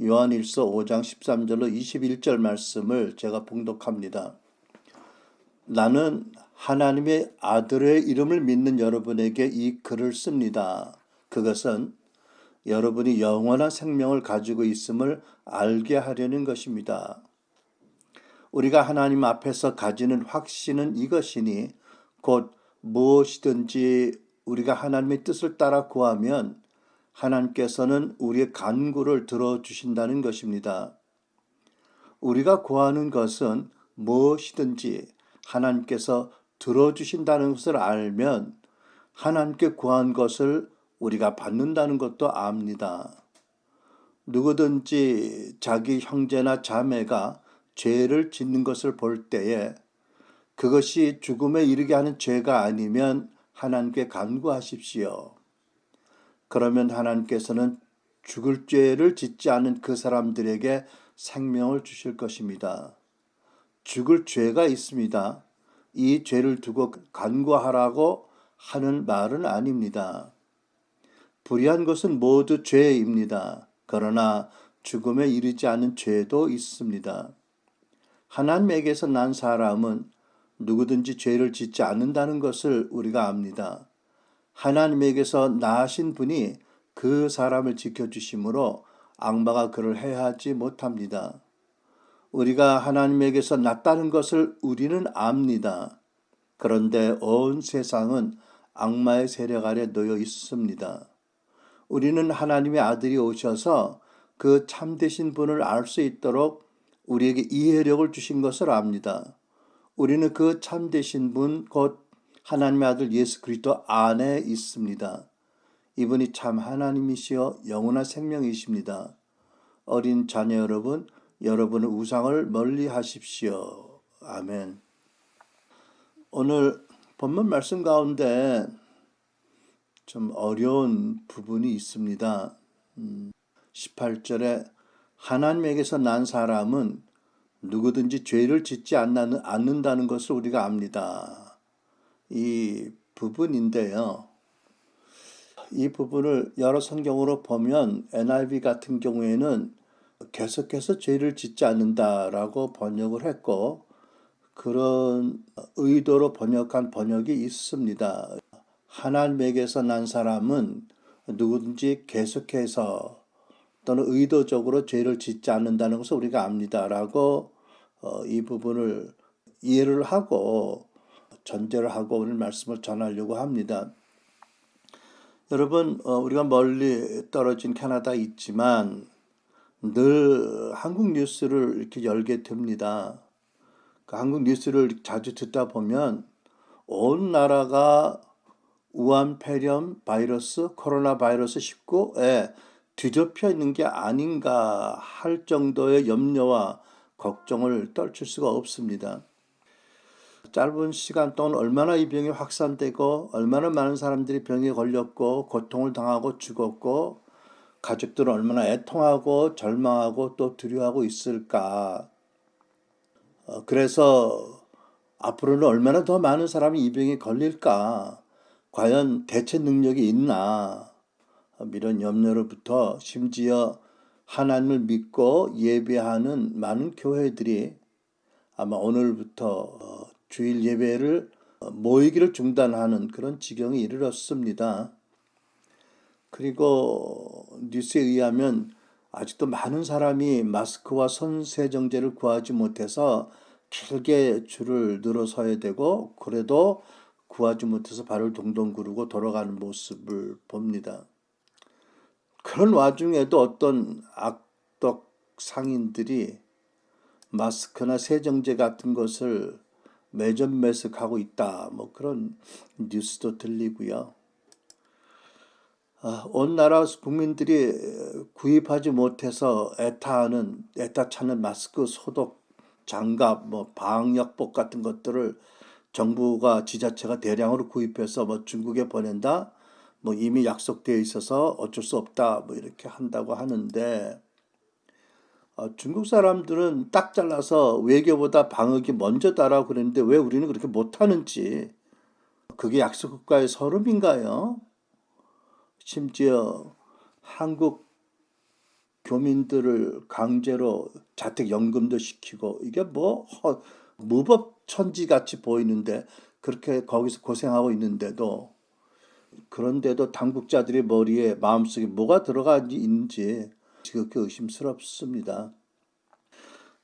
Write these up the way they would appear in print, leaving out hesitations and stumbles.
요한일서 5장 13절로 21절 말씀을 제가 봉독합니다. 나는 하나님의 아들의 이름을 믿는 여러분에게 이 글을 씁니다. 그것은 여러분이 영원한 생명을 가지고 있음을 알게 하려는 것입니다. 우리가 하나님 앞에서 가지는 확신은 이것이니 곧 무엇이든지 우리가 하나님의 뜻을 따라 구하면 하나님께서는 우리의 간구를 들어주신다는 것입니다. 우리가 구하는 것은 무엇이든지 하나님께서 들어주신다는 것을 알면 하나님께 구한 것을 우리가 받는다는 것도 압니다. 누구든지 자기 형제나 자매가 죄를 짓는 것을 볼 때에 그것이 죽음에 이르게 하는 죄가 아니면 하나님께 간구하십시오. 그러면 하나님께서는 죽을 죄를 짓지 않은 그 사람들에게 생명을 주실 것입니다. 죽을 죄가 있습니다. 이 죄를 두고 간구하라고 하는 말은 아닙니다. 불의한 것은 모두 죄입니다. 그러나 죽음에 이르지 않은 죄도 있습니다. 하나님에게서 난 사람은 누구든지 죄를 짓지 않는다는 것을 우리가 압니다. 하나님에게서 나신 분이 그 사람을 지켜주심으로 악마가 그를 해하지 못합니다. 우리가 하나님에게서 났다는 것을 우리는 압니다. 그런데 온 세상은 악마의 세력 아래 놓여 있습니다. 우리는 하나님의 아들이 오셔서 그 참되신 분을 알 수 있도록 우리에게 이해력을 주신 것을 압니다. 우리는 그 참되신 분 곧 하나님의 아들 예수 그리스도 안에 있습니다. 이분이 참 하나님이시여 영원한 생명이십니다. 어린 자녀 여러분, 여러분의 우상을 멀리 하십시오. 아멘. 오늘 본문 말씀 가운데 좀 어려운 부분이 있습니다. 18절에 하나님에게서 난 사람은 누구든지 죄를 짓지 않는다는 것을 우리가 압니다. 이 부분인데요. 이 부분을 여러 성경으로 보면 NIV 같은 경우에는 계속해서 죄를 짓지 않는다라고 번역을 했고 그런 의도로 번역한 번역이 있습니다. 하나님에게서 난 사람은 누구든지 계속해서 또는 의도적으로 죄를 짓지 않는다는 것을 우리가 압니다라고 이 부분을 이해를 하고 전제를 하고 오늘 말씀을 전하려고 합니다. 여러분, 우리가 멀리 떨어진 캐나다에 있지만 늘 한국 뉴스를 이렇게 열게 됩니다. 그 한국 뉴스를 자주 듣다 보면 온 나라가 우한 폐렴 바이러스, 코로나 바이러스 19에 뒤덮여 있는 게 아닌가 할 정도의 염려와 걱정을 떨칠 수가 없습니다. 짧은 시간 동안 얼마나 이 병이 확산되고 얼마나 많은 사람들이 병에 걸렸고 고통을 당하고 죽었고 가족들은 얼마나 애통하고 절망하고 또 두려워하고 있을까. 그래서 앞으로는 얼마나 더 많은 사람이 이 병에 걸릴까. 과연 대체 능력이 있나. 이런 염려로부터 심지어 하나님을 믿고 예배하는 많은 교회들이 아마 오늘부터 주일 예배를 모이기를 중단하는 그런 지경에 이르렀습니다. 그리고 뉴스에 의하면 아직도 많은 사람이 마스크와 손 세정제를 구하지 못해서 길게 줄을 늘어서야 되고 그래도 구하지 못해서 발을 동동 구르고 돌아가는 모습을 봅니다. 그런 와중에도 어떤 악덕 상인들이 마스크나 세정제 같은 것을 매점매석하고 있다. 뭐 그런 뉴스도 들리고요. 온 나라 국민들이 구입하지 못해서 애타차는 마스크, 소독, 장갑, 뭐 방역복 같은 것들을 정부가 지자체가 대량으로 구입해서 뭐 중국에 보낸다. 뭐 이미 약속되어 있어서 어쩔 수 없다. 뭐 이렇게 한다고 하는데 중국 사람들은 딱 잘라서 외교보다 방역이 먼저다라고 그랬는데 왜 우리는 그렇게 못하는지 그게 약속 국가의 서름인가요? 심지어 한국 교민들을 강제로 자택연금도 시키고 이게 뭐 무법천지같이 보이는데 그렇게 거기서 고생하고 있는데도 그런데도 당국자들의 머리에 마음속에 뭐가 들어가 있는지 지극히 의심스럽습니다.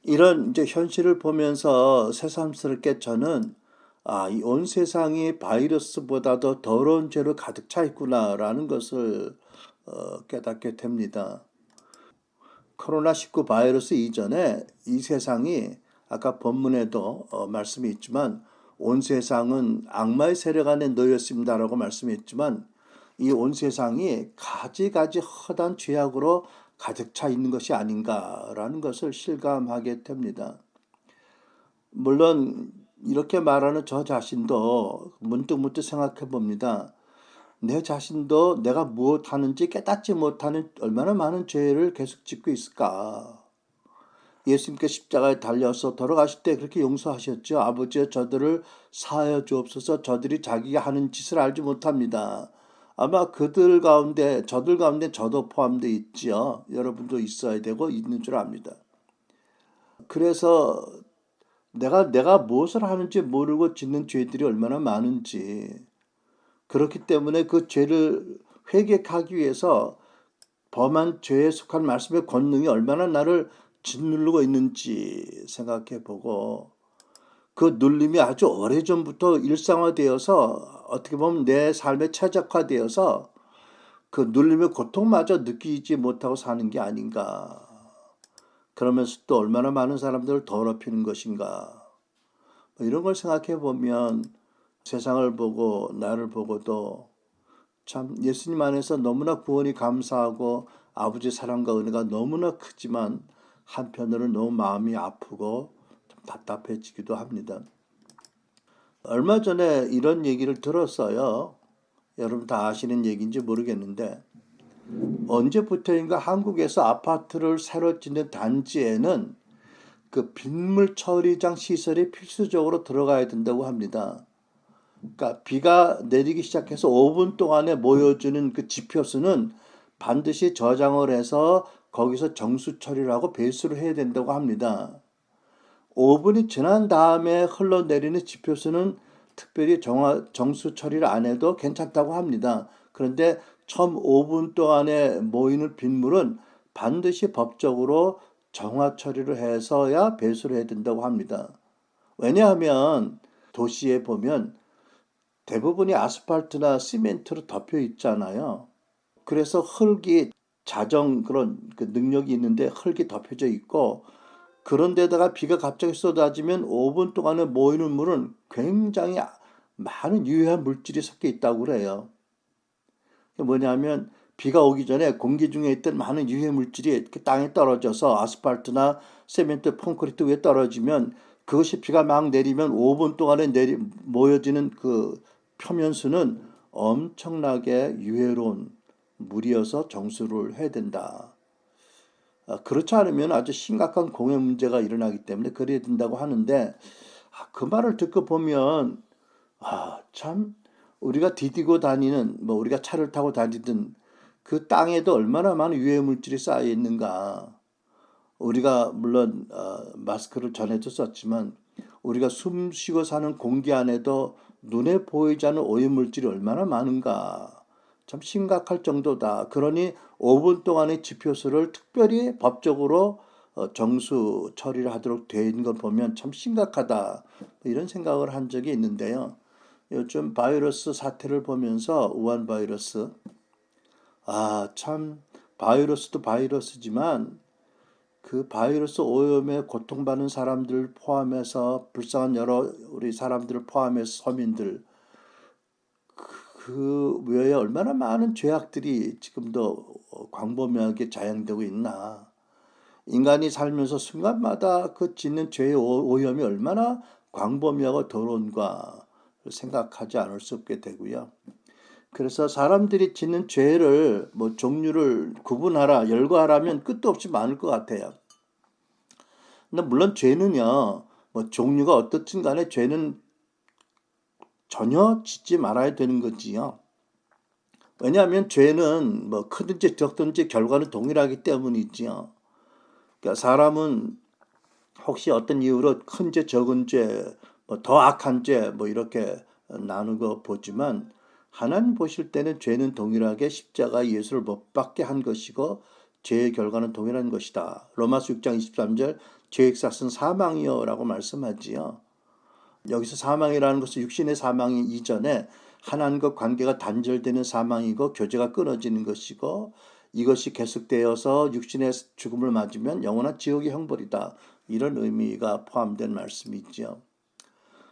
이런 이제 현실을 보면서 새삼스럽게 저는 이 온 세상이 바이러스보다도 더러운 죄로 가득 차 있구나라는 것을 깨닫게 됩니다. 코로나19 바이러스 이전에 이 세상이 아까 본문에도 말씀이 있지만 온 세상은 악마의 세력 안에 놓였습니다라고 말씀했지만 이 온 세상이 가지가지 허다한 죄악으로 가득 차 있는 것이 아닌가라는 것을 실감하게 됩니다. 물론 이렇게 말하는 저 자신도 문득문득 생각해 봅니다. 내 자신도 내가 무엇하는지 깨닫지 못하는 얼마나 많은 죄를 계속 짓고 있을까. 예수님께 십자가에 달려서 돌아가실 때 그렇게 용서하셨죠. 아버지여 저들을 사하여 주옵소서 저들이 자기가 하는 짓을 알지 못합니다. 아마 저들 가운데 저도 포함되어 있지요. 여러분도 있어야 되고 있는 줄 압니다. 그래서 내가 무엇을 하는지 모르고 짓는 죄들이 얼마나 많은지 그렇기 때문에 그 죄를 회개하기 위해서 범한 죄에 속한 말씀의 권능이 얼마나 나를 짓누르고 있는지 생각해 보고 그 눌림이 아주 오래전부터 일상화되어서 어떻게 보면 내 삶에 최적화되어서 그 눌림의 고통마저 느끼지 못하고 사는 게 아닌가. 그러면서 또 얼마나 많은 사람들을 더럽히는 것인가. 이런 걸 생각해 보면 세상을 보고 나를 보고도 참 예수님 안에서 너무나 구원이 감사하고 아버지 사랑과 은혜가 너무나 크지만 한편으로는 너무 마음이 아프고 좀 답답해지기도 합니다. 얼마 전에 이런 얘기를 들었어요. 여러분 다 아시는 얘기인지 모르겠는데 언제부터인가 한국에서 아파트를 새로 짓는 단지에는 그 빗물 처리장 시설이 필수적으로 들어가야 된다고 합니다. 그러니까 비가 내리기 시작해서 5분 동안에 모여주는 그 지표수는 반드시 저장을 해서 거기서 정수 처리를 하고 배수를 해야 된다고 합니다. 5분이 지난 다음에 흘러내리는 지표수는 특별히 정수 처리를 안 해도 괜찮다고 합니다. 그런데 처음 5분 동안에 모이는 빗물은 반드시 법적으로 정화 처리를 해서야 배수를 해야 된다고 합니다. 왜냐하면 도시에 보면 대부분이 아스팔트나 시멘트로 덮여 있잖아요. 그래서 흙이 그런 그 능력이 있는데 흙이 덮여져 있고 그런데다가 비가 갑자기 쏟아지면 5분 동안에 모이는 물은 굉장히 많은 유해한 물질이 섞여 있다고 그래요. 그게 뭐냐면 비가 오기 전에 공기 중에 있던 많은 유해 물질이 이렇게 땅에 떨어져서 아스팔트나 세멘트, 콘크리트 위에 떨어지면 그것이 비가 막 내리면 5분 동안에 모여지는 그 표면수는 엄청나게 유해로운 물이어서 정수를 해야 된다. 그렇지 않으면 아주 심각한 공해 문제가 일어나기 때문에 그래야 된다고 하는데 그 말을 듣고 보면 참 우리가 디디고 다니는 우리가 차를 타고 다니든 그 땅에도 얼마나 많은 유해 물질이 쌓여 있는가. 우리가 물론 마스크를 전에도 썼지만 우리가 숨 쉬고 사는 공기 안에도 눈에 보이지 않는 오염물질이 얼마나 많은가. 참 심각할 정도다. 그러니 5분 동안의 지표수를 특별히 법적으로 정수 처리를 하도록 되어 있는 걸 보면 참 심각하다. 이런 생각을 한 적이 있는데요. 요즘 바이러스 사태를 보면서 우한 바이러스 참 바이러스도 바이러스지만 그 바이러스 오염에 고통받는 사람들 포함해서 불쌍한 여러 우리 사람들을 포함해서 서민들 그 외에 얼마나 많은 죄악들이 지금도 광범위하게 자행되고 있나. 인간이 살면서 순간마다 그 짓는 죄의 오염이 얼마나 광범위하고 더러운가 생각하지 않을 수 없게 되고요. 그래서 사람들이 짓는 죄를 종류를 구분하라, 열거하라면 끝도 없이 많을 것 같아요. 근데 물론 죄는요, 종류가 어떻든 간에 죄는 전혀 짓지 말아야 되는 거지요. 왜냐하면 죄는 뭐 크든지 적든지 결과는 동일하기 때문이지요. 그러니까 사람은 혹시 어떤 이유로 큰 죄, 적은 죄, 뭐 더 악한 죄, 뭐 이렇게 나누고 보지만 하나님 보실 때는 죄는 동일하게 십자가 예수를 못 박게 한 것이고 죄의 결과는 동일한 것이다. 로마서 6장 23절 죄의 삭은 사망이요라고 말씀하지요. 여기서 사망이라는 것은 육신의 사망이 이전에 하나님과 관계가 단절되는 사망이고 교제가 끊어지는 것이고 이것이 계속되어서 육신의 죽음을 맞으면 영원한 지옥의 형벌이다. 이런 의미가 포함된 말씀이죠.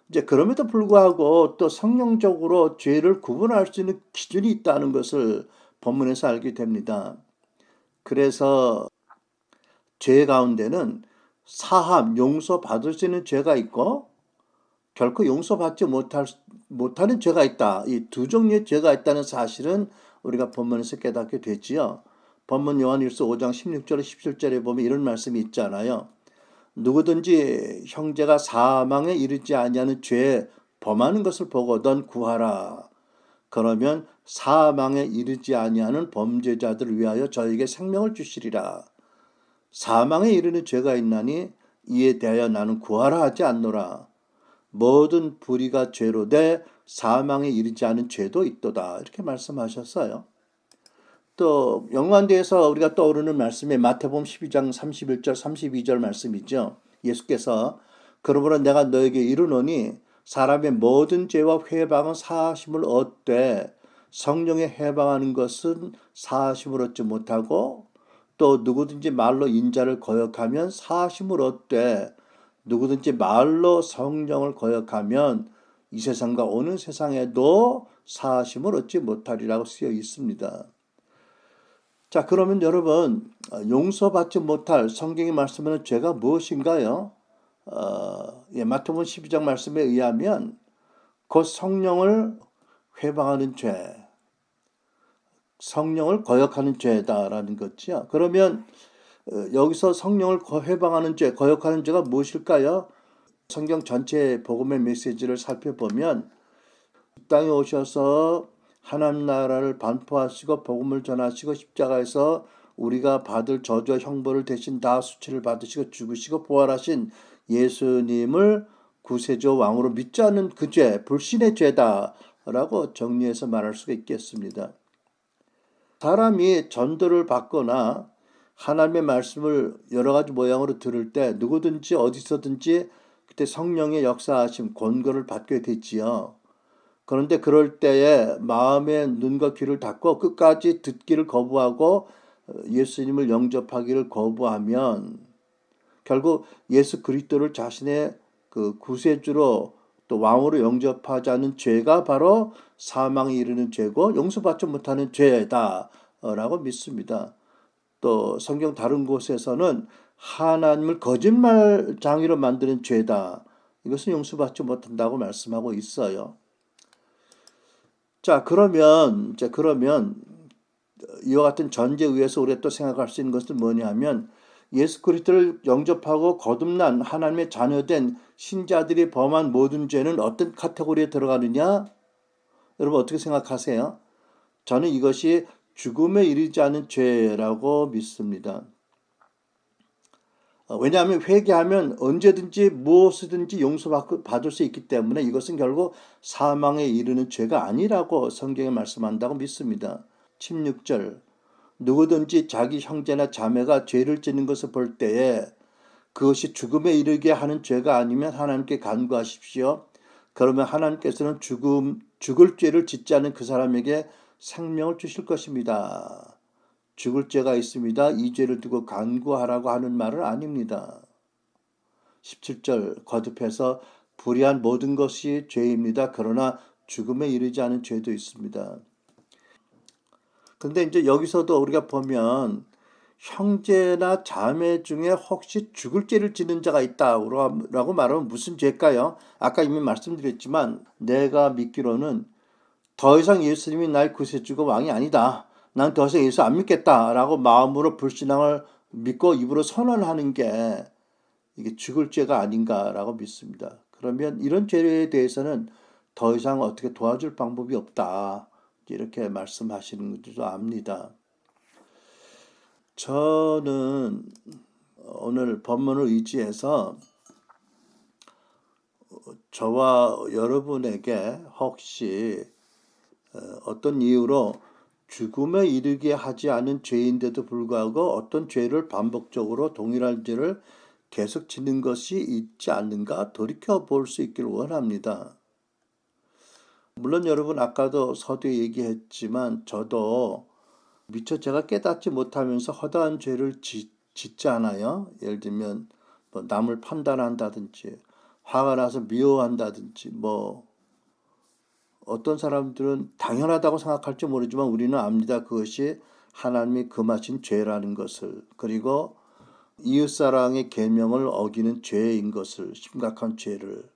이제 그럼에도 불구하고 또 성령적으로 죄를 구분할 수 있는 기준이 있다는 것을 본문에서 알게 됩니다. 그래서 죄 가운데는 사함, 용서받을 수 있는 죄가 있고 결코 용서받지 못하는 죄가 있다. 이 두 종류의 죄가 있다는 사실은 우리가 본문에서 깨닫게 되지요. 본문 요한일서 5장 16절 17절에 보면 이런 말씀이 있잖아요. 누구든지 형제가 사망에 이르지 아니하는 죄에 범하는 것을 보고 넌 구하라. 그러면 사망에 이르지 아니하는 범죄자들을 위하여 저에게 생명을 주시리라. 사망에 이르는 죄가 있나니 이에 대하여 나는 구하라 하지 않노라. 모든 불의가 죄로 돼 사망에 이르지 않은 죄도 있도다. 이렇게 말씀하셨어요. 또 영관대에서 우리가 떠오르는 말씀이 마태복음 12장 31절 32절 말씀이죠. 예수께서 그러므로 내가 너에게 이르노니 사람의 모든 죄와 회방은 사하심을 얻되 성령에 해방하는 것은 사하심을 얻지 못하고 또 누구든지 말로 인자를 거역하면 사하심을 얻되 누구든지 말로 성령을 거역하면 이 세상과 오는 세상에도 사하심을 얻지 못하리라고 쓰여 있습니다. 자, 그러면 여러분, 용서받지 못할 성경이 말씀하는 죄가 무엇인가요? 마태복음 12장 말씀에 의하면 곧 성령을 회방하는 죄, 성령을 거역하는 죄다라는 거죠. 그러면 여기서 성령을 회방하는 죄, 거역하는 죄가 무엇일까요? 성경 전체 복음의 메시지를 살펴보면 이 땅에 오셔서 하나님 나라를 반포하시고 복음을 전하시고 십자가에서 우리가 받을 저주와 형벌을 대신 다 수치를 받으시고 죽으시고 부활하신 예수님을 구세주 왕으로 믿지 않는 그 죄, 불신의 죄다라고 정리해서 말할 수가 있겠습니다. 사람이 전도를 받거나 하나님의 말씀을 여러 가지 모양으로 들을 때 누구든지 어디서든지 그때 성령의 역사하심, 권고를 받게 되지요. 그런데 그럴 때에 마음의 눈과 귀를 닫고 끝까지 듣기를 거부하고 예수님을 영접하기를 거부하면 결국 예수 그리스도를 자신의 그 구세주로 또 왕으로 영접하지 않은 죄가 바로 사망에 이르는 죄고 용서받지 못하는 죄다라고 믿습니다. 또 성경 다른 곳에서는 하나님을 거짓말장이로 만드는 죄다. 이것은 용서받지 못한다고 말씀하고 있어요. 자, 그러면 이와 같은 전제에 의해서 우리가 또 생각할 수 있는 것은 뭐냐 하면 예수 그리스도를 영접하고 거듭난 하나님의 자녀된 신자들이 범한 모든 죄는 어떤 카테고리에 들어가느냐? 여러분 어떻게 생각하세요? 저는 이것이 죽음에 이르지 않은 죄라고 믿습니다. 왜냐하면 회개하면 언제든지 무엇이든지 용서받을 수 있기 때문에 이것은 결국 사망에 이르는 죄가 아니라고 성경에 말씀한다고 믿습니다. 16절 누구든지 자기 형제나 자매가 죄를 짓는 것을 볼 때에 그것이 죽음에 이르게 하는 죄가 아니면 하나님께 간구하십시오. 그러면 하나님께서는 죽을 죄를 짓지 않은 그 사람에게 생명을 주실 것입니다. 죽을 죄가 있습니다. 이 죄를 두고 간구하라고 하는 말은 아닙니다. 17절 거듭해서 불의한 모든 것이 죄입니다. 그러나 죽음에 이르지 않은 죄도 있습니다. 근데 이제 여기서도 우리가 보면 형제나 자매 중에 혹시 죽을 죄를 지는 자가 있다라고 말하면 무슨 죄일까요? 아까 이미 말씀드렸지만 내가 믿기로는 더 이상 예수님이 날 구세주고 왕이 아니다. 난 더 이상 예수 안 믿겠다라고 마음으로 불신앙을 믿고 입으로 선언하는 게 이게 죽을 죄가 아닌가라고 믿습니다. 그러면 이런 죄에 대해서는 더 이상 어떻게 도와줄 방법이 없다. 이렇게 말씀하시는 줄도 압니다. 저는 오늘 본문을 의지해서 저와 여러분에게 혹시 어떤 이유로 죽음에 이르게 하지 않은 죄인데도 불구하고 어떤 죄를 반복적으로 동일한 죄를 계속 짓는 것이 있지 않는가 돌이켜 볼 수 있기를 원합니다. 물론 여러분 아까도 서두에 얘기했지만 저도 미처 제가 깨닫지 못하면서 허다한 죄를 짓지 않아요. 예를 들면 뭐 남을 판단한다든지 화가 나서 미워한다든지 뭐 어떤 사람들은 당연하다고 생각할지 모르지만 우리는 압니다. 그것이 하나님이 금하신 죄라는 것을, 그리고 이웃사랑의 계명을 어기는 죄인 것을, 심각한 죄를.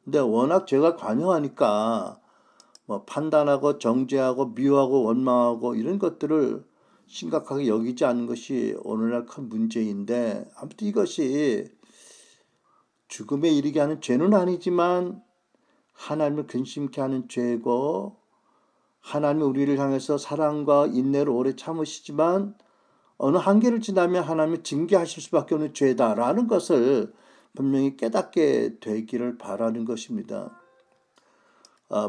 근데 워낙 죄가 관여하니까 뭐 판단하고 정죄하고 미워하고 원망하고 이런 것들을 심각하게 여기지 않는 것이 오늘날 큰 문제인데, 아무튼 이것이 죽음에 이르게 하는 죄는 아니지만 하나님을 근심케 하는 죄고, 하나님이 우리를 향해서 사랑과 인내를 오래 참으시지만 어느 한계를 지나면 하나님이 징계하실 수밖에 없는 죄다라는 것을 분명히 깨닫게 되기를 바라는 것입니다.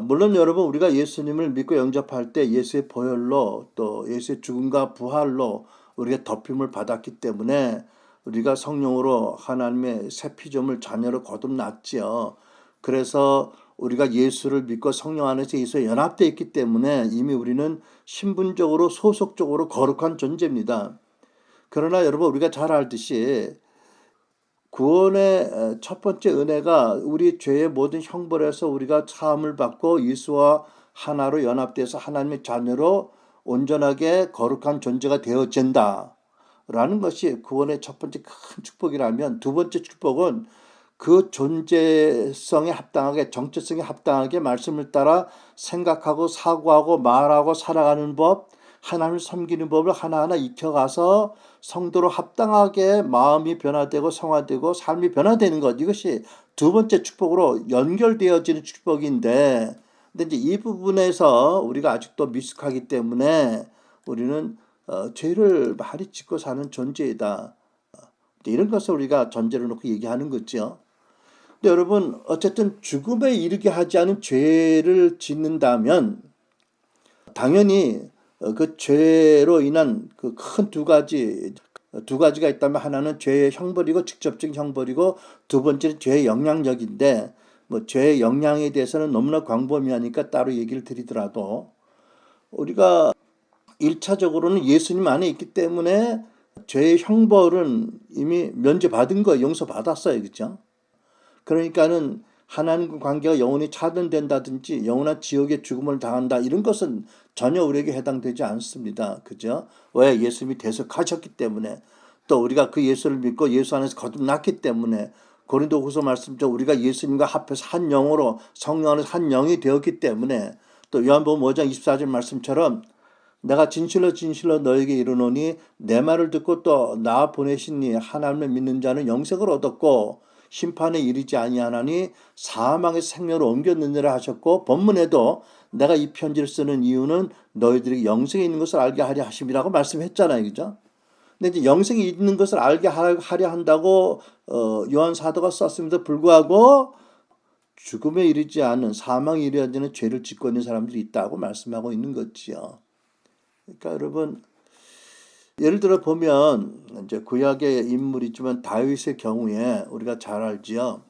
물론 여러분, 우리가 예수님을 믿고 영접할 때 예수의 보혈로 또 예수의 죽음과 부활로 우리가 덮임을 받았기 때문에 우리가 성령으로 하나님의 새 피조물 자녀로 거듭났지요. 그래서 우리가 예수를 믿고 성령 안에서 예수에 연합되어 있기 때문에 이미 우리는 신분적으로 소속적으로 거룩한 존재입니다. 그러나 여러분, 우리가 잘 알듯이 구원의 첫 번째 은혜가 우리 죄의 모든 형벌에서 우리가 사함을 받고 예수와 하나로 연합돼서 하나님의 자녀로 온전하게 거룩한 존재가 되어진다 라는 것이 구원의 첫 번째 큰 축복이라면, 두 번째 축복은 그 존재성에 합당하게, 정체성에 합당하게 말씀을 따라 생각하고 사고하고 말하고 살아가는 법, 하나님을 섬기는 법을 하나하나 익혀가서 성도로 합당하게 마음이 변화되고 성화되고 삶이 변화되는 것, 이것이 두 번째 축복으로 연결되어지는 축복인데, 근데 이제 이 부분에서 우리가 아직도 미숙하기 때문에 우리는 죄를 많이 짓고 사는 존재이다, 이런 것을 우리가 전제로 놓고 얘기하는 거죠. 근데 여러분, 어쨌든 죽음에 이르게 하지 않은 죄를 짓는다면 당연히 그 죄로 인한 그 큰 두 가지가 있다면, 하나는 죄의 형벌이고 직접적인 형벌이고, 두 번째는 죄의 영향력인데, 뭐 죄의 영향에 대해서는 너무나 광범위하니까 따로 얘기를 드리더라도, 우리가 1차적으로는 예수님 안에 있기 때문에 죄의 형벌은 이미 면제받은 거, 용서받았어요. 그죠? 그러니까는 하나님과 관계가 영원히 차단된다든지 영원한 지옥의 죽음을 당한다, 이런 것은 전혀 우리에게 해당되지 않습니다. 그죠? 왜? 예수님이 대속하셨기 때문에, 또 우리가 그 예수를 믿고 예수 안에서 거듭났기 때문에, 고린도후서 말씀처럼 우리가 예수님과 합해서 한 영으로 성령 안에서 한 영이 되었기 때문에, 또 요한복음 5장 24절 말씀처럼 내가 진실로 진실로 너에게 이르노니 내 말을 듣고 또 나 보내신 이 하나님을 믿는 자는 영생을 얻었고 심판에 이르지 아니하나니 사망의 생명으로 옮겼느니라 하셨고, 본문에도 내가 이 편지를 쓰는 이유는 너희들이 영생이 있는 것을 알게 하려 하심이라고 말씀했잖아요. 그죠? 근데 이제 영생이 있는 것을 알게 하려 한다고 요한 사도가 썼음에도 불구하고 죽음에 이르지 않은, 사망에 이르지 않은 죄를 짓고 있는 사람들이 있다고 말씀하고 있는 거지요. 그러니까 여러분, 예를 들어 보면 이제 구약의 인물이지만 다윗의 경우에 우리가 잘 알지요.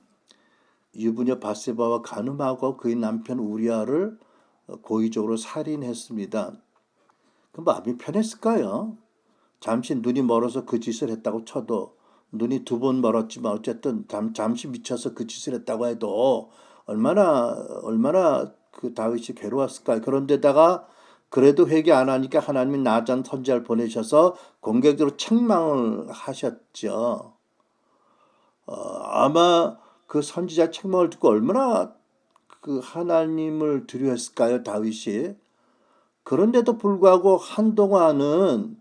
유부녀 바세바와 간음하고 그의 남편 우리아를 고의적으로 살인했습니다. 그럼 마음이 편했을까요? 잠시 눈이 멀어서 그 짓을 했다고 쳐도, 눈이 두 번 멀었지만 어쨌든 잠시 미쳐서 그 짓을 했다고 해도 얼마나 그 다윗이 괴로웠을까요? 그런데다가 그래도 회개 안 하니까 하나님이 나단 선지자를 보내셔서 공격적으로 책망을 하셨죠. 아마 그 선지자 책망을 듣고 얼마나 그 하나님을 두려워했을까요, 다윗이? 그런데도 불구하고 한동안은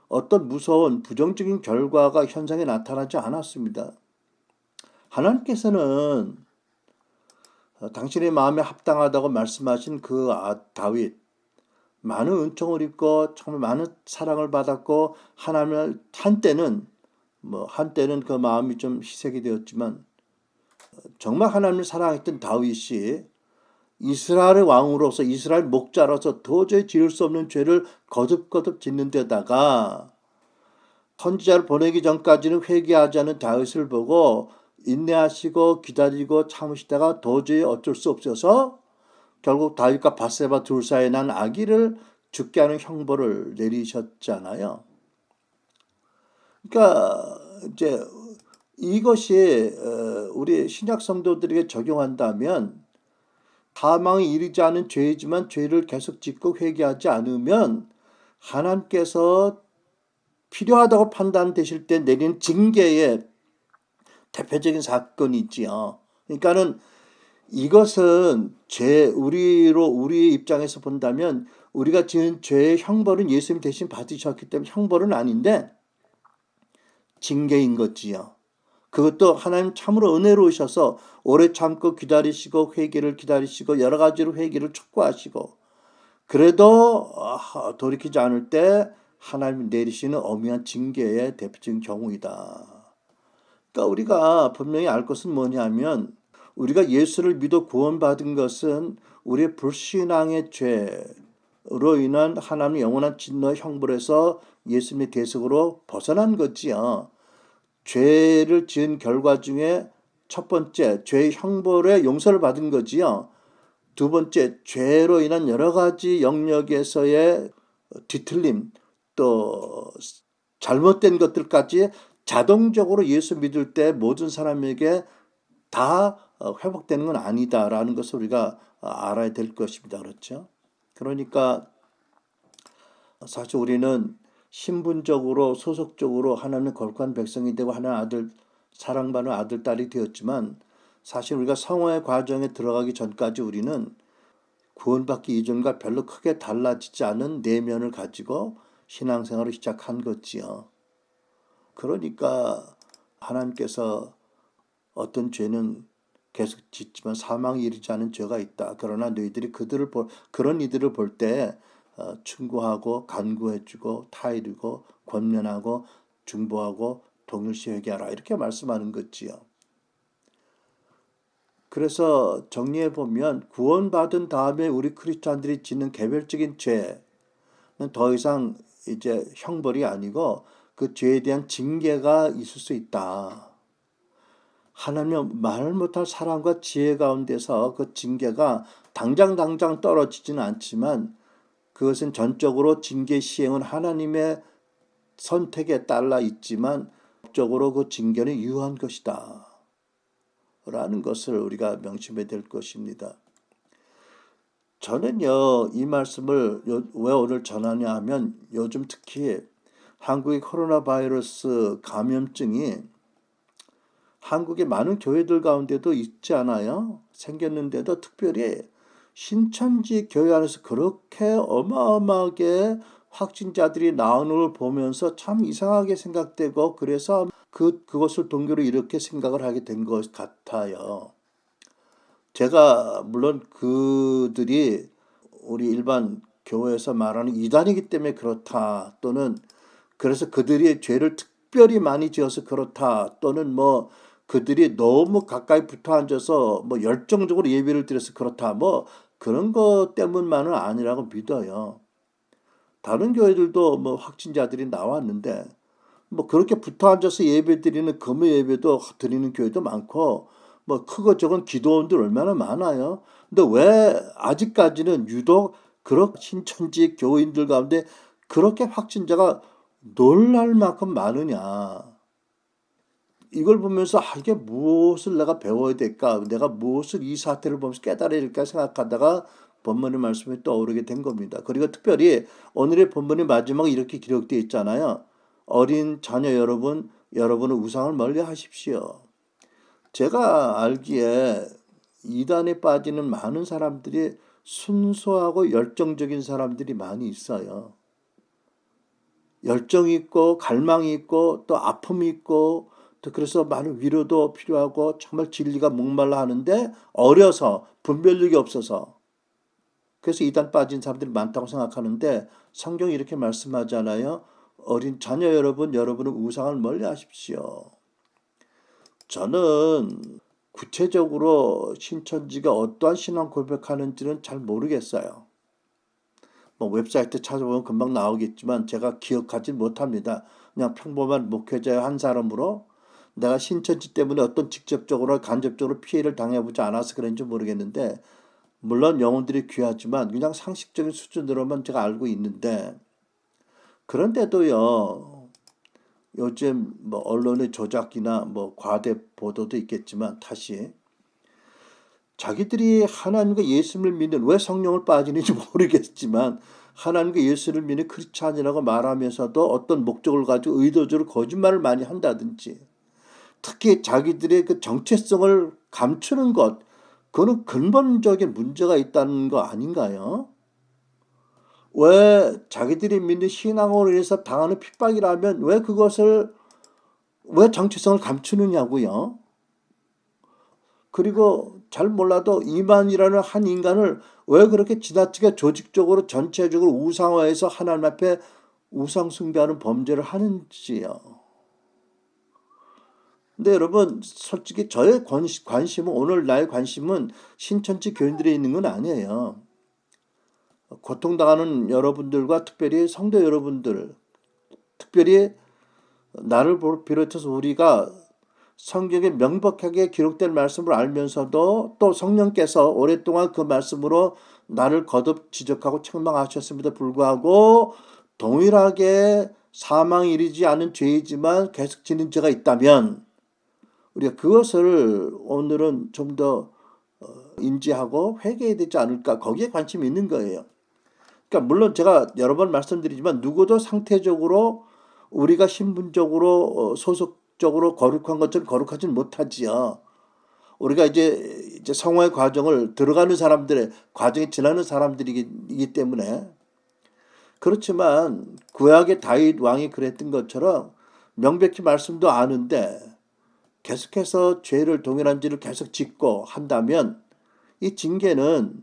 어떤 무서운 부정적인 결과가 현상에 나타나지 않았습니다. 하나님께서는 당신의 마음에 합당하다고 말씀하신 그 다윗, 많은 은총을 입고 정말 많은 사랑을 받았고 하나님을 한때는 그 마음이 좀 희색이 되었지만 정말 하나님을 사랑했던 다윗이 이스라엘의 왕으로서 이스라엘 목자로서 도저히 지을 수 없는 죄를 거듭거듭 짓는 데다가 선지자를 보내기 전까지는 회개하지 않은 다윗을 보고 인내하시고 기다리고 참으시다가 도저히 어쩔 수 없어서 결국 다윗과 밧세바 둘 사이에 난 아기를 죽게 하는 형벌을 내리셨잖아요. 그러니까 이제 이것이 우리 신약 성도들에게 적용한다면 사망에 이르지 않은 죄이지만 죄를 계속 짓고 회개하지 않으면 하나님께서 필요하다고 판단되실 때 내린 징계의 대표적인 사건이지요. 그러니까는 이것은 우리 입장에서 본다면 우리가 지은 죄의 형벌은 예수님 대신 받으셨기 때문에 형벌은 아닌데 징계인 거지요. 그것도 하나님 참으로 은혜로우셔서 오래 참고 기다리시고 회개를 기다리시고 여러 가지로 회개를 촉구하시고 그래도 돌이키지 않을 때 하나님이 내리시는 엄연한 징계의 대표적인 경우이다. 그러니까 우리가 분명히 알 것은 뭐냐면 우리가 예수를 믿어 구원받은 것은 우리의 불신앙의 죄로 인한 하나님의 영원한 진노의 형벌에서 예수님의 대속으로 벗어난 거지요. 죄를 지은 결과 중에 첫 번째, 죄의 형벌의 용서를 받은 거지요. 두 번째, 죄로 인한 여러 가지 영역에서의 뒤틀림, 또 잘못된 것들까지 자동적으로 예수 믿을 때 모든 사람에게 다 회복되는 건 아니다라는 것을 우리가 알아야 될 것입니다. 그렇죠? 그러니까 사실 우리는 신분적으로 소속적으로 하나님의 거룩한 백성이 되고 하나님의 아들 사랑받는 아들 딸이 되었지만 사실 우리가 성화의 과정에 들어가기 전까지 우리는 구원받기 이전과 별로 크게 달라지지 않은 내면을 가지고 신앙생활을 시작한 거지요. 그러니까 하나님께서 어떤 죄는 계속 짓지만 사망에 이르지 않은 죄가 있다. 그러나 너희들이 그런 이들을 볼 때 충고하고 간구해주고 타이르고 권면하고 중보하고 동일시 회개하라 이렇게 말씀하는 거지요. 그래서 정리해 보면 구원받은 다음에 우리 크리스찬들이 짓는 개별적인 죄는 더 이상 이제 형벌이 아니고 그 죄에 대한 징계가 있을 수 있다. 하나님의 말 못할 사랑과 지혜 가운데서 그 징계가 당장 떨어지지는 않지만 그것은 전적으로 징계 시행은 하나님의 선택에 따라 있지만 법적으로 그 징계는 유효한 것이다. 라는 것을 우리가 명심해야 될 것입니다. 저는요, 이 말씀을 왜 오늘 전하냐 하면 요즘 특히 한국의 코로나 바이러스 감염증이 한국의 많은 교회들 가운데도 있지 않아요? 생겼는데도 특별히 신천지 교회 안에서 그렇게 어마어마하게 확진자들이 나오는 걸 보면서 참 이상하게 생각되고 그래서 그것을 동기로 이렇게 생각을 하게 된 것 같아요. 제가 물론 그들이 우리 일반 교회에서 말하는 이단이기 때문에 그렇다 또는 그래서 그들이 죄를 특별히 많이 지어서 그렇다 또는 뭐 그들이 너무 가까이 붙어 앉아서 뭐 열정적으로 예배를 드려서 그렇다 뭐 그런 것 때문만은 아니라고 믿어요. 다른 교회들도 뭐 확진자들이 나왔는데 뭐 그렇게 붙어 앉아서 예배 드리는 금요 예배도 드리는 교회도 많고 뭐 크고 적은 기도원들 얼마나 많아요. 근데 왜 아직까지는 유독 그런 신천지 교인들 가운데 그렇게 확진자가 놀랄 만큼 많으냐. 이걸 보면서 이게 무엇을 내가 배워야 될까? 내가 무엇을 이 사태를 보면서 깨달아야 될까 생각하다가 본문의 말씀이 떠오르게 된 겁니다. 그리고 특별히 오늘의 본문의 마지막에 이렇게 기록되어 있잖아요. 어린 자녀 여러분, 여러분은 우상을 멀리 하십시오. 제가 알기에 이단에 빠지는 많은 사람들이 순수하고 열정적인 사람들이 많이 있어요. 열정이 있고 갈망이 있고 또 아픔이 있고 또 그래서 많은 위로도 필요하고 정말 진리가 목말라 하는데 어려서 분별력이 없어서 그래서 이단 빠진 사람들이 많다고 생각하는데 성경이 이렇게 말씀하잖아요. 어린 자녀 여러분, 여러분은 우상을 멀리 하십시오. 저는 구체적으로 신천지가 어떠한 신앙 고백하는지는 잘 모르겠어요. 뭐 웹사이트 찾아보면 금방 나오겠지만 제가 기억하지 못합니다. 그냥 평범한 목회자 한 사람으로 내가 신천지 때문에 어떤 직접적으로 간접적으로 피해를 당해보지 않아서 그런지 모르겠는데, 물론 영혼들이 귀하지만 그냥 상식적인 수준으로만 제가 알고 있는데, 그런데도요, 요즘 뭐 언론의 조작이나 뭐 과대 보도도 있겠지만 다시 자기들이 하나님과 예수를 믿는, 왜 성령을 빠지는지 모르겠지만 하나님과 예수를 믿는 크리스찬이라고 말하면서도 어떤 목적을 가지고 의도적으로 거짓말을 많이 한다든지, 특히 자기들의 그 정체성을 감추는 것, 그거는 근본적인 문제가 있다는 거 아닌가요? 왜 자기들이 믿는 신앙으로 인해서 당하는 핍박이라면 왜 정체성을 감추느냐고요? 그리고 잘 몰라도 이만이라는 한 인간을 왜 그렇게 지나치게 조직적으로 전체적으로 우상화해서 하나님 앞에 우상 숭배하는 범죄를 하는지요. 근데 여러분, 솔직히 저의 관심은, 오늘날 관심은 신천지 교인들이 있는 건 아니에요. 고통당하는 여러분들과 특별히 성도 여러분들, 특별히 나를 비롯해서 우리가 성경에 명백하게 기록된 말씀을 알면서도 또 성령께서 오랫동안 그 말씀으로 나를 거듭 지적하고 책망하셨음에도 불구하고 동일하게 사망에 이르지 않은 죄이지만 계속 지는 죄가 있다면, 우리가 그것을 오늘은 좀 더 인지하고 회개해야 되지 않을까, 거기에 관심이 있는 거예요. 그러니까 물론 제가 여러 번 말씀드리지만 누구도 상태적으로 우리가 신분적으로 소속적으로 거룩한 것처럼 거룩하진 못하지요. 우리가 이제 성화의 과정을 들어가는 사람들의 과정에 지나는 사람들이기 때문에. 그렇지만 구약의 다윗 왕이 그랬던 것처럼 명백히 말씀도 아는데 계속해서 죄를, 동일한 죄를 계속 짓고 한다면 이 징계는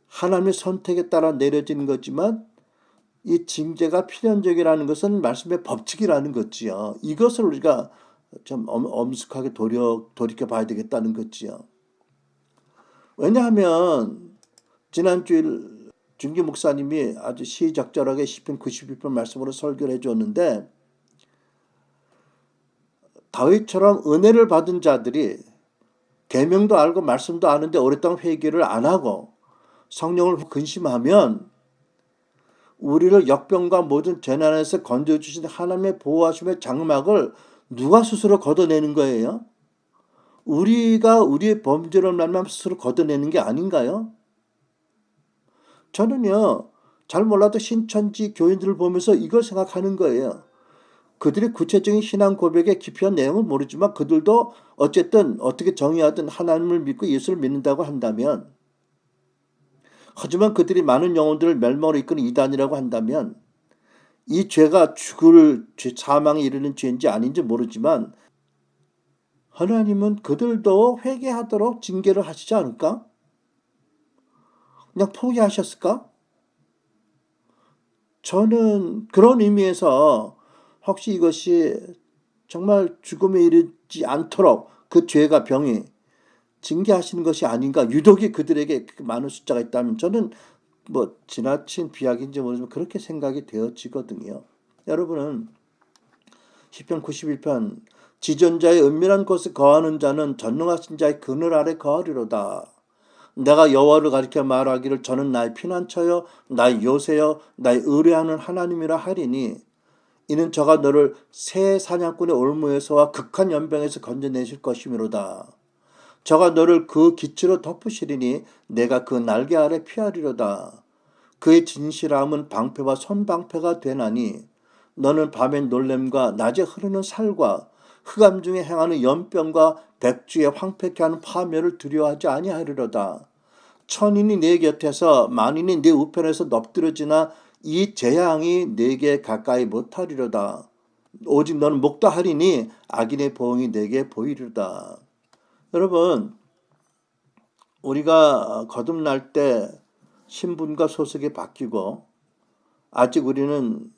하나님의 선택에 따라 내려지는 거지만, 이 징계가 필연적이라는 것은 말씀의 법칙이라는 거지요. 이것을 우리가 좀 엄숙하게 돌이켜 봐야 되겠다는 거지요. 왜냐하면 지난주일 준기 목사님이 아주 시적절하게 시편 91편 말씀으로 설교를 해줬는데, 다윗처럼 은혜를 받은 자들이 계명도 알고 말씀도 아는데 오랫동안 회개를 안 하고 성령을 근심하면 우리를 역병과 모든 재난에서 건져주신 하나님의 보호하심의 장막을 누가 스스로 걷어내는 거예요? 우리가 우리의 범죄를 말하면 스스로 걷어내는 게 아닌가요? 저는요, 잘 몰라도 신천지 교인들을 보면서 이걸 생각하는 거예요. 그들의 구체적인 신앙 고백의 깊이한 내용은 모르지만 그들도 어쨌든 어떻게 정의하든 하나님을 믿고 예수를 믿는다고 한다면, 하지만 그들이 많은 영혼들을 멸망으로 이끄는 이단이라고 한다면, 이 죄가 죽을 사망에 이르는 죄인지 아닌지 모르지만 하나님은 그들도 회개하도록 징계를 하시지 않을까? 그냥 포기하셨을까? 저는 그런 의미에서 혹시 이것이 정말 죽음에 이르지 않도록 그 죄가, 병이 징계하시는 것이 아닌가, 유독이 그들에게 많은 숫자가 있다면, 저는 뭐 지나친 비약인지 모르지만 그렇게 생각이 되어지거든요. 여러분은 시편 91편 지존자의 은밀한 곳에 거하는 자는 전능하신 자의 그늘 아래 거하리로다. 내가 여호와를 가리켜 말하기를 저는 나의 피난처여 나의 요새여 나의 의뢰하는 하나님이라 하리니, 이는 저가 너를 새 사냥꾼의 올무에서와 극한 연병에서 건져내실 것이미로다. 저가 너를 그 기치로 덮으시리니 내가 그 날개 아래 피하리로다. 그의 진실함은 방패와 손방패가 되나니 너는 밤의 놀램과 낮에 흐르는 살과 흑암 중에 행하는 연병과 백주에 황폐케 하는 파멸을 두려워하지 아니하리로다. 천인이 내 곁에서 만인이 내 우편에서 넋두러지나 이 재앙이 내게 가까이 못하리로다. 오직 너는 목도하리니 악인의 보응이 내게 보이리로다. 여러분, 우리가 거듭날 때 신분과 소속이 바뀌고 아직 우리는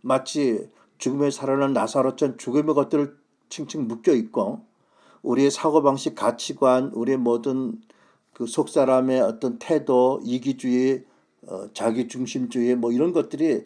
마치 죽음에 살아난 나사로처럼 죽음의 것들을 칭칭 묶여 있고 우리의 사고방식, 가치관, 우리의 모든 그 속사람의 어떤 태도, 이기주의, 자기중심주의 뭐 이런 것들이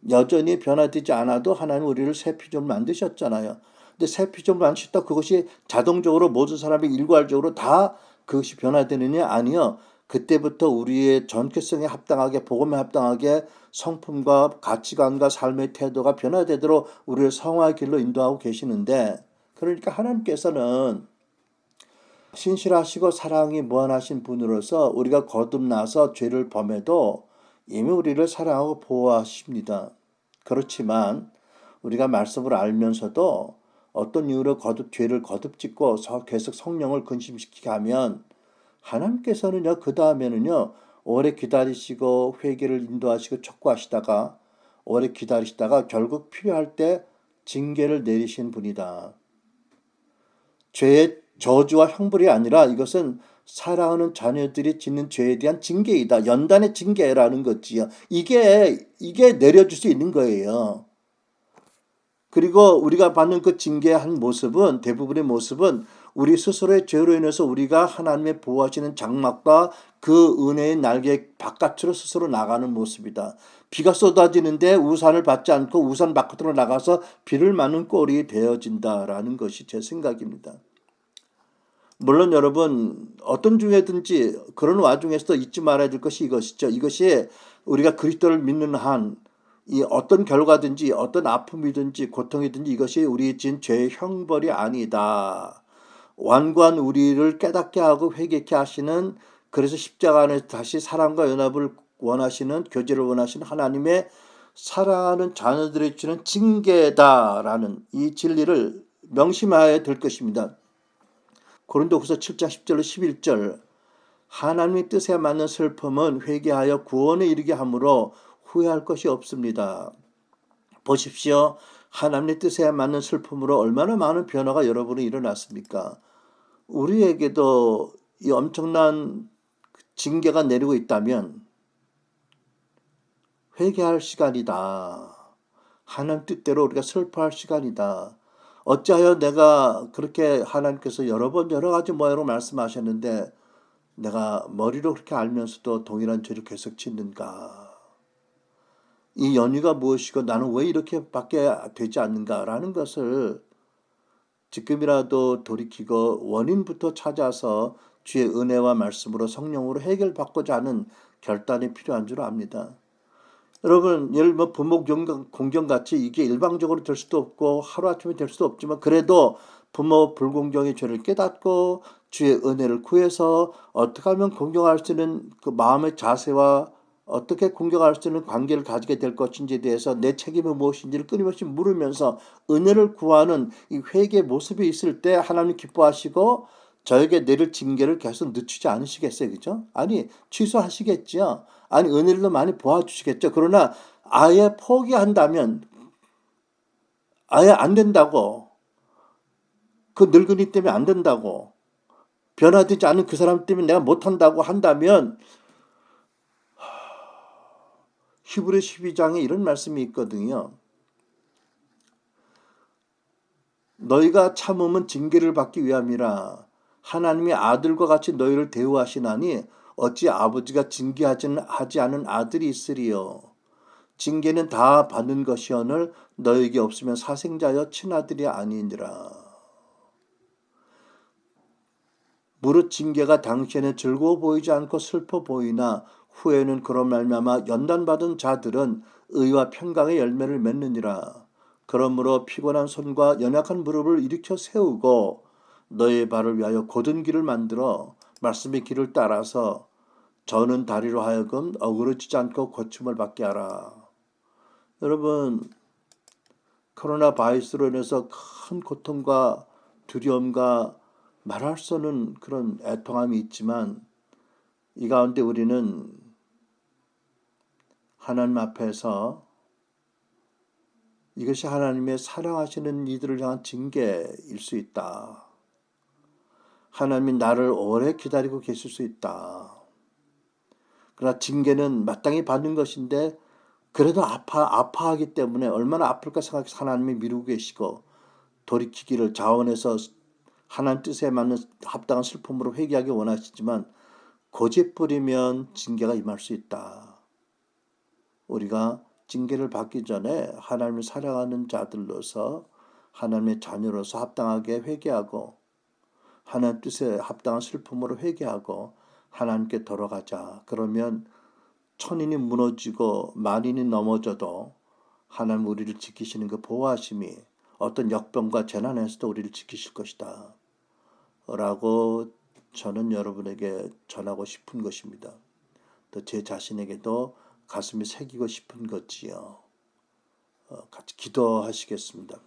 여전히 변화되지 않아도 하나님 우리를 새 피조물 만드셨잖아요. 근데 새 피조물 만드셨다 그것이 자동적으로 모든 사람이 일괄적으로 다 그것이 변화되느냐? 아니요. 그때부터 우리의 전개성에 합당하게 복음에 합당하게 성품과 가치관과 삶의 태도가 변화되도록 우리를 성화의 길로 인도하고 계시는데 그러니까 하나님께서는 신실하시고 사랑이 무한하신 분으로서 우리가 거듭나서 죄를 범해도 이미 우리를 사랑하고 보호하십니다. 그렇지만 우리가 말씀을 알면서도 어떤 이유로 죄를 거듭짓고 계속 성령을 근심시키게 하면 하나님께서는요 그 다음에는요 오래 기다리시고 회개를 인도하시고 촉구하시다가 오래 기다리시다가 결국 필요할 때 징계를 내리신 분이다. 죄의 저주와 형벌이 아니라 이것은 사랑하는 자녀들이 짓는 죄에 대한 징계이다. 연단의 징계라는 거지요. 이게 내려줄 수 있는 거예요. 그리고 우리가 받는 그 징계한 모습은 대부분의 모습은 우리 스스로의 죄로 인해서 우리가 하나님의 보호하시는 장막과 그 은혜의 날개 바깥으로 스스로 나가는 모습이다. 비가 쏟아지는데 우산을 받지 않고 우산 바깥으로 나가서 비를 맞는 꼴이 되어진다라는 것이 제 생각입니다. 물론 여러분 어떤 중에든지 그런 와중에서도 잊지 말아야 될 것이 이것이죠. 이것이 우리가 그리스도를 믿는 한 이 어떤 결과든지 어떤 아픔이든지 고통이든지 이것이 우리 진 죄의 형벌이 아니다. 완고한 우리를 깨닫게 하고 회개케 하시는 그래서 십자가 안에서 다시 사랑과 연합을 원하시는 교제를 원하시는 하나님의 사랑하는 자녀들이 주는 징계다라는 이 진리를 명심해야 될 것입니다. 고린도후서 7장 10절로 11절 하나님의 뜻에 맞는 슬픔은 회개하여 구원에 이르게 하므로 후회할 것이 없습니다. 보십시오. 하나님의 뜻에 맞는 슬픔으로 얼마나 많은 변화가 여러분이 일어났습니까? 우리에게도 이 엄청난 징계가 내리고 있다면 회개할 시간이다. 하나님 뜻대로 우리가 슬퍼할 시간이다. 어찌하여 내가 그렇게 하나님께서 여러 번 여러 가지 모양으로 말씀하셨는데 내가 머리로 그렇게 알면서도 동일한 죄를 계속 짓는가? 이 연유가 무엇이고 나는 왜 이렇게밖에 되지 않는가라는 것을 지금이라도 돌이키고 원인부터 찾아서 주의 은혜와 말씀으로 성령으로 해결받고자 하는 결단이 필요한 줄 압니다. 여러분 예를 들면 부모 공경같이 이게 일방적으로 될 수도 없고 하루아침에 될 수도 없지만 그래도 부모 불공경의 죄를 깨닫고 주의 은혜를 구해서 어떻게 하면 공경할 수 있는 그 마음의 자세와 어떻게 공경할 수 있는 관계를 가지게 될 것인지에 대해서 내 책임이 무엇인지를 끊임없이 물으면서 은혜를 구하는 이 회개의 모습이 있을 때 하나님 기뻐하시고 저에게 내릴 징계를 계속 늦추지 않으시겠어요? 그죠? 아니 취소하시겠죠. 아니 은혜를 많이 보아주시겠죠. 그러나 아예 포기한다면 아예 안 된다고 그 늙은이 때문에 안 된다고 변화되지 않은 그 사람 때문에 내가 못한다고 한다면 히브리 12장에 이런 말씀이 있거든요. 너희가 참음은 징계를 받기 위함이라 하나님이 아들과 같이 너희를 대우하시나니 어찌 아버지가 징계하지 않은 아들이 있으리요. 징계는 다 받는 것이오늘 너에게 없으면 사생자여 친아들이 아니니라. 무릇 징계가 당시에는 즐거워 보이지 않고 슬퍼 보이나 후에는 그런 말미암아 연단받은 자들은 의와 평강의 열매를 맺느니라. 그러므로 피곤한 손과 연약한 무릎을 일으켜 세우고 너의 발을 위하여 곧은 길을 만들어 말씀의 길을 따라서 저는 다리로 하여금 어그러지지 않고 고침을 받게 하라. 여러분 코로나 바이러스로 인해서 큰 고통과 두려움과 말할 수 없는 그런 애통함이 있지만 이 가운데 우리는 하나님 앞에서 이것이 하나님의 사랑하시는 이들을 향한 징계일 수 있다. 하나님이 나를 오래 기다리고 계실 수 있다. 그러나 징계는 마땅히 받는 것인데 그래도 아파하기 때문에 얼마나 아플까 생각해서 하나님이 미루고 계시고 돌이키기를 자원해서 하나님 뜻에 맞는 합당한 슬픔으로 회개하기 원하시지만 고집 부리면 징계가 임할 수 있다. 우리가 징계를 받기 전에 하나님을 사랑하는 자들로서 하나님의 자녀로서 합당하게 회개하고 하나님 뜻에 합당한 슬픔으로 회개하고 하나님께 돌아가자. 그러면 천인이 무너지고 만인이 넘어져도 하나님 우리를 지키시는 그 보호하심이 어떤 역병과 재난에서도 우리를 지키실 것이다. 라고 저는 여러분에게 전하고 싶은 것입니다. 또 제 자신에게도 가슴에 새기고 싶은 거지요. 같이 기도하시겠습니다.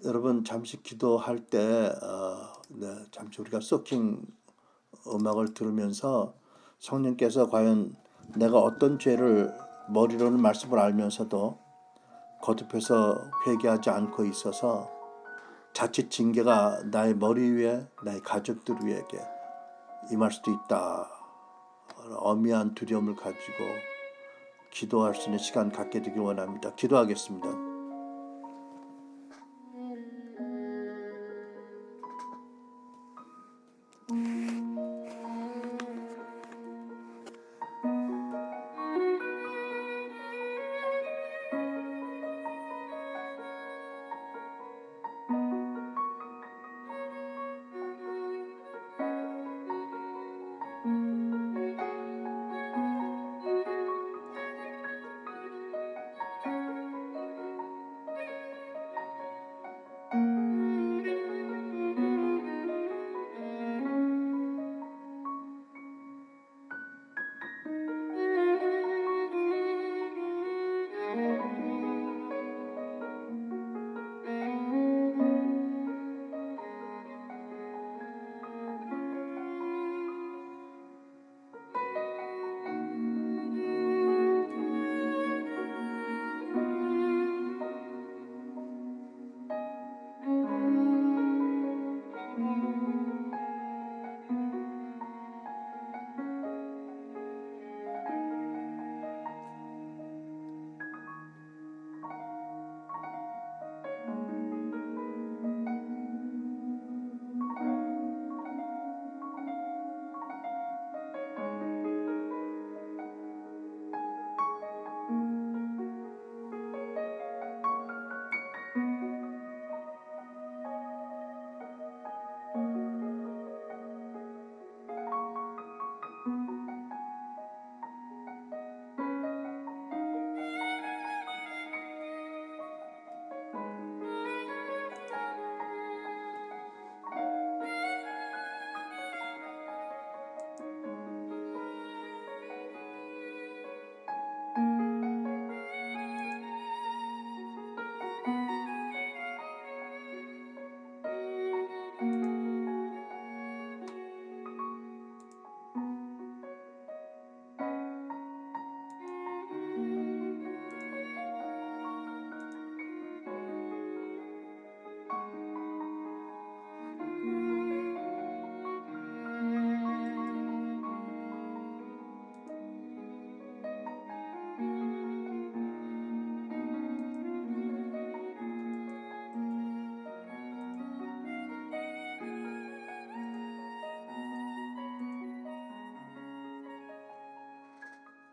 여러분 잠시 기도할 때 잠시 우리가 소킹 음악을 들으면서 성령께서 과연 내가 어떤 죄를 머리로는 말씀을 알면서도 거듭해서 회개하지 않고 있어서 자칫 징계가 나의 머리 위에 나의 가족들 위에게 임할 수도 있다. 엄미한 두려움을 가지고 기도할 수 있는 시간 갖게 되길 원합니다. 기도하겠습니다.